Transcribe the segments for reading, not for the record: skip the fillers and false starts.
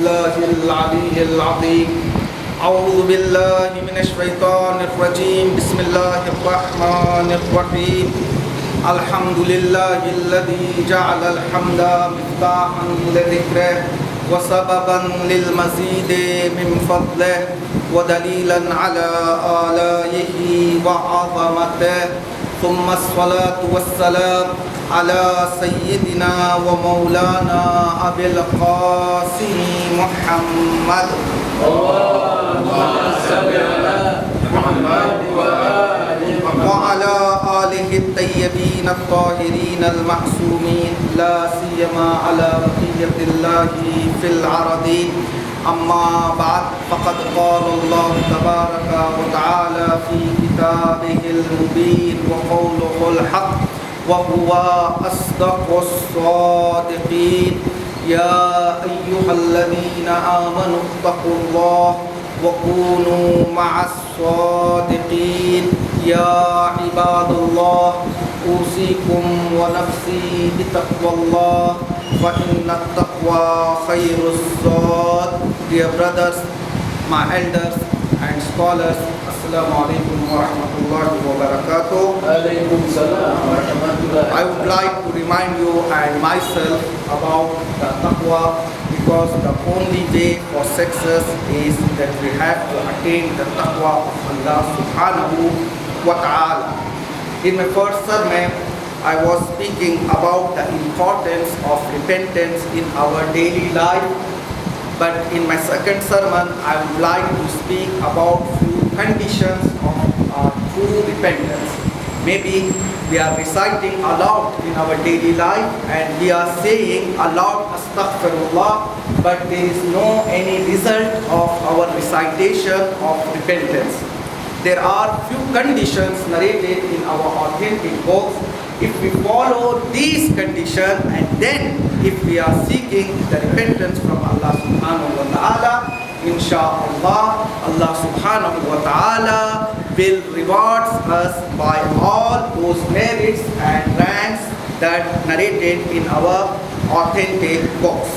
بالله العلي العظيم أعوذ بالله من الشيطان الرجيم بسم الله الرحمن الرحيم الحمد لله الذي جعل الحمد مفتاحا لذكره وسببا للمزيد من فضله ودليلا على آلائه وعظمته ثم الصلاة والسلام على سيدنا ومولانا أبي القاسم محمد اللهم صل على محمد وعلى آله الطيبين الطاهرين المعصومين لا سيما على بقية الله في العرضين أما بعد فقد قال الله تبارك وتعالى في كتابه المبين وقوله الحق وهو أصدق الصادقين يا أيها الذين آمنوا اتقوا الله وكونوا مع الصادقين يا عباد الله أوصيكم ونفسي بتقوى الله فإن التقوى خير الزاد. Dear brothers, my elders and scholars, Assalamu alaikum wa rahmatullahi wa barakatuh. Waalaikumsalam warahmatullahi I would like to remind you and myself about the taqwa, because the only way for success is that we have to attain the taqwa of Allah subhanahu wa ta'ala. In my first sermon, I was speaking about the importance of repentance in our daily life. But in my second sermon, I would like to speak about few conditions of true repentance. Maybe we are reciting aloud in our daily life and we are saying aloud astaghfirullah, but there is no any result of our recitation of repentance. There are few conditions narrated in our authentic books. If we follow these conditions and then if we are seeking the repentance from Allah subhanahu wa ta'ala, inshallah, Allah subhanahu wa ta'ala will reward us by all those merits and ranks that narrated in our authentic books.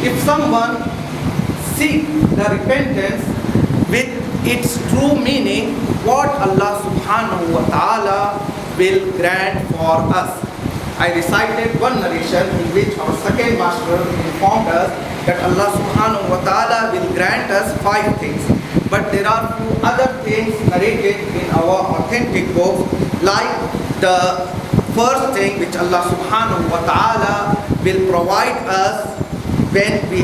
If someone seeks the repentance with its true meaning, what Allah subhanahu wa ta'ala will grant for us. I recited one narration in which our second master informed us that Allah subhanahu wa ta'ala will grant us 5 things. But there are few other things narrated in our authentic books, like the first thing which Allah subhanahu wa ta'ala will provide us when we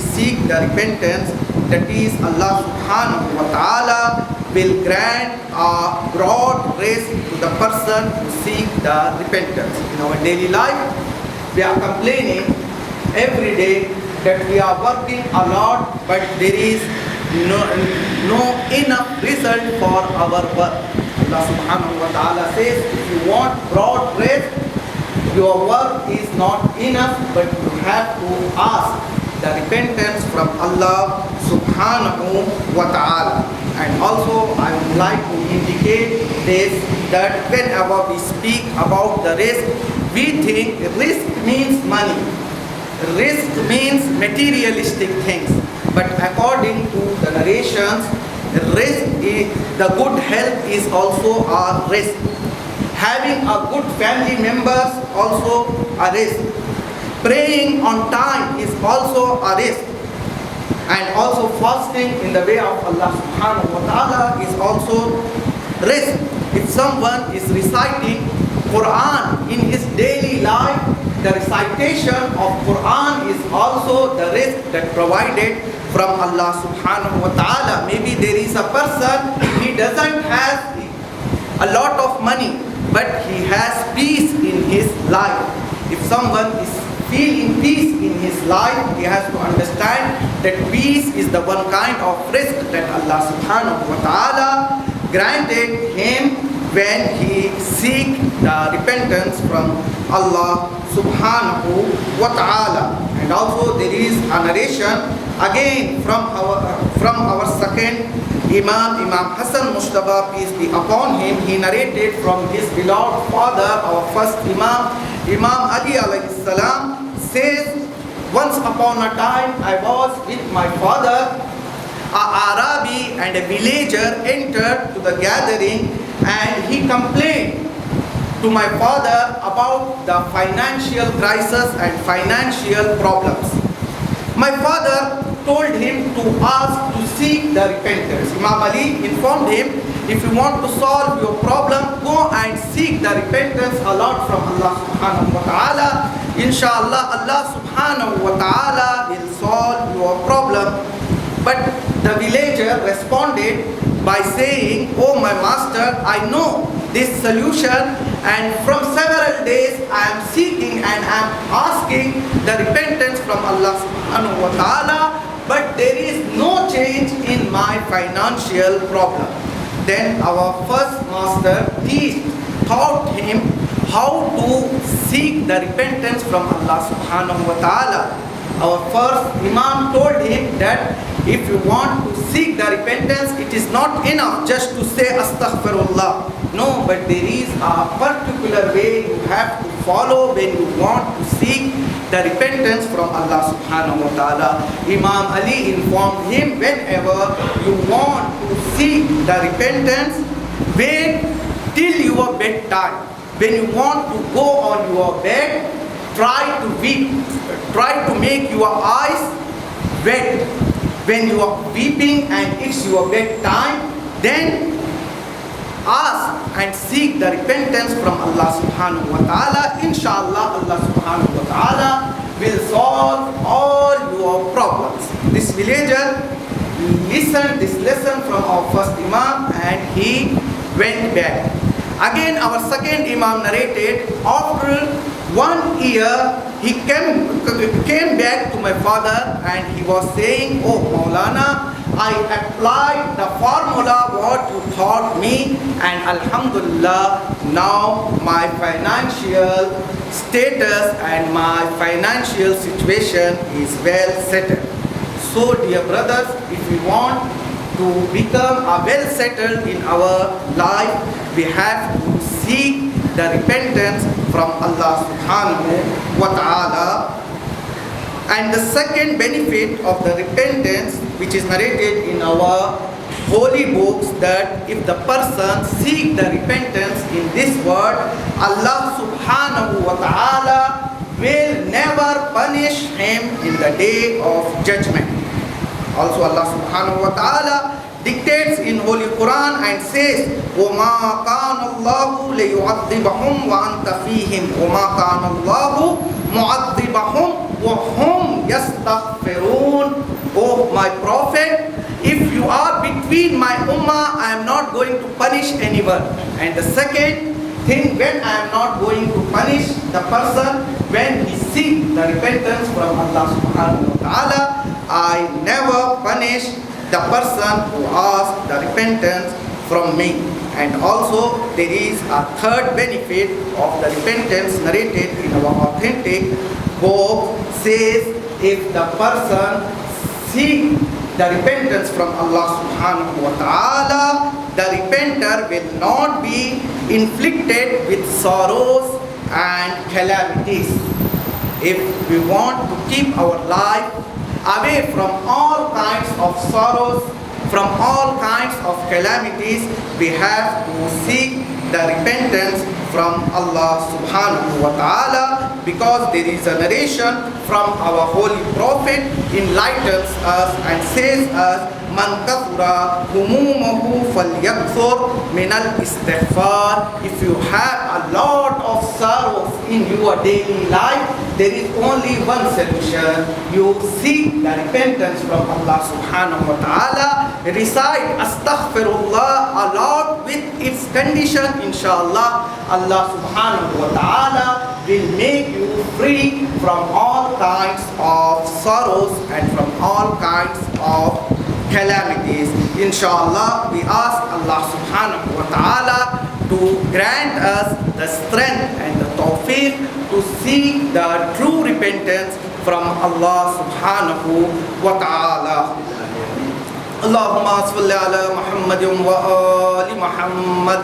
seek the repentance, that is Allah subhanahu wa ta'ala will grant a broad rest to the person who seek the repentance. In our daily life, we are complaining every day that we are working a lot, but there is no enough result for our work. Allah subhanahu wa ta'ala says, if you want broad rest, your work is not enough, but you have to ask the repentance from Allah subhanahu wa ta'ala. And also I would like to indicate this, that whenever we speak about the risk, we think risk means money. Risk means materialistic things. But according to the narrations, the good health is also a risk. Having a good family members also a risk. Praying on time is also a risk. And also fasting in the way of Allah subhanahu wa ta'ala is also risk. If someone is reciting Quran in his daily life, the recitation of Quran is also the risk that provided from Allah subhanahu wa ta'ala. Maybe there is a person, he doesn't have a lot of money, but he has peace in his life. If someone is feeling peace in his life, he has to understand that peace is the one kind of risk that Allah subhanahu wa ta'ala granted him when he seek the repentance from Allah subhanahu wa ta'ala. And also there is a narration again from our second Imam Hassan Mushtaba, peace be upon him. He narrated from his beloved father, our first Imam Ali alayhi salam, says Once upon a time, I was with my father. A Arabi and a villager entered to the gathering, and he complained to my father about the financial crisis and financial problems. My father told him to ask to seek the repentance. Imam Ali informed him, if you want to solve your problem, go and seek the repentance a lot from Allah subhanahu wa ta'ala. Inshallah, Allah subhanahu wa ta'ala will solve your problem. But the villager responded by saying, oh my master, I know this solution, and from several days I am seeking and I am asking the repentance from Allah subhanahu wa ta'ala, but there is no change in my financial problem. Then our first master taught him how to seek the repentance from Allah subhanahu wa ta'ala. Our first Imam told him that if you want to seek the repentance, it is not enough just to say astaghfirullah. No, but there is a particular way you have to follow when you want to seek the repentance from Allah subhanahu wa ta'ala. Imam Ali informed him, whenever you want to seek the repentance, wait till your bedtime. When you want to go on your bed, try to weep. Try to make your eyes wet. When you are weeping and it's your bedtime, then ask and seek the repentance from Allah subhanahu wa ta'ala. Inshallah, Allah subhanahu wa ta'ala will solve all your problems. This villager listened this lesson from our first Imam and he went back. Again, our second Imam narrated, after 1 year, he came back to my father and he was saying, oh Maulana, I applied the formula what you taught me, and Alhamdulillah, now my financial status and my financial situation is well settled. So dear brothers, if we want to become well settled in our life, we have to seek the repentance from Allah subhanahu wa ta'ala. And the second benefit of the repentance, which is narrated in our holy books, that if the person seek the repentance in this world, Allah subhanahu wa ta'ala will never punish him in the day of judgment. Also Allah subhanahu wa ta'ala dictates in Holy Quran and says, وَمَا كَانَ اللَّهُ لِيُعَذِّبَهُمْ وَأَنْتَ فِيهِمْ وَمَا كَانَ اللَّهُ مُعَذِّبَهُمْ وَهُمْ يَسْتَغْفِرُونَ. Oh my Prophet, if you are between my ummah, I am not going to punish anyone. And the second thing, when I am not going to punish the person, when he seeks the repentance from Allah subhanahu wa ta'ala, I never punish the person who asks the repentance from me. And also there is a third benefit of the repentance narrated in our authentic book, says if the person seeks the repentance from Allah subhanahu wa ta'ala, the repenter will not be inflicted with sorrows and calamities. If we want to keep our life away from all kinds of sorrows, from all kinds of calamities, we have to seek the repentance from Allah subhanahu wa ta'ala, because there is a narration from our holy prophet enlightens us and says us, man kathura humumuhu falyakthur min al-istighfar. If you have a lot of sorrows in your daily life, there is only one solution. You seek the repentance from Allah subhanahu wa ta'ala. Recite astaghfirullah a lot with its condition. Inshallah, Allah subhanahu wa ta'ala will make you free from all kinds of sorrows and from all kinds of calamities. Inshallah, we ask Allah subhanahu wa ta'ala to grant us the strength and the tawfiq to seek the true repentance from Allah subhanahu wa ta'ala. Allahumma salli ala Muhammadin wa ali Muhammad.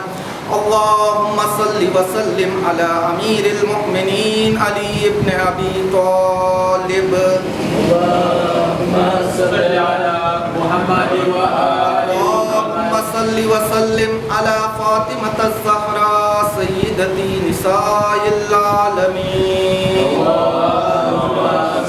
اللهم صل وسلم على أمير المؤمنين علي بن أبي طالب. اللهم صل على محمد وآل اللهم صل وسلم على فاطمة الزهراء سيدة نساء العالمين. اللهم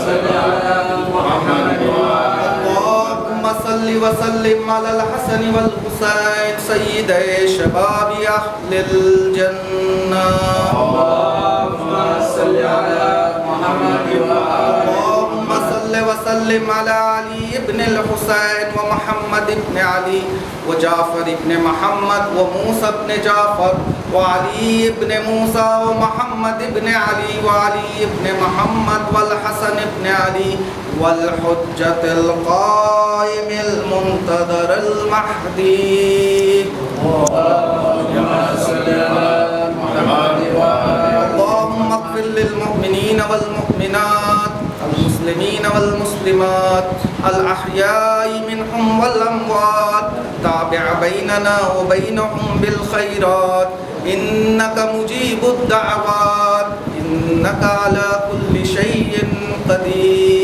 صل على محمد وآل اللهم صل وسلم على الحسن والحسين سيدي شباب أهل الجنة. اللهم صل على محمد وآل اللهم صل وسلم على علي بن الحسين ومحمد بن علي وجعفر بن محمد وموسى بن جعفر وعلي بن موسى ومحمد بن علي وعلي بن محمد والحسن بن علي والحجة القائم المنتظر المهدي. اللهم صل على محمد وآل اللهم اغفر للمؤمنين والمؤمنات المسلمين والمسلمات الأحياء منهم والأموات تابع بيننا وبينهم بالخيرات إنك مجيب الدعوات إنك على كل شيء قدير.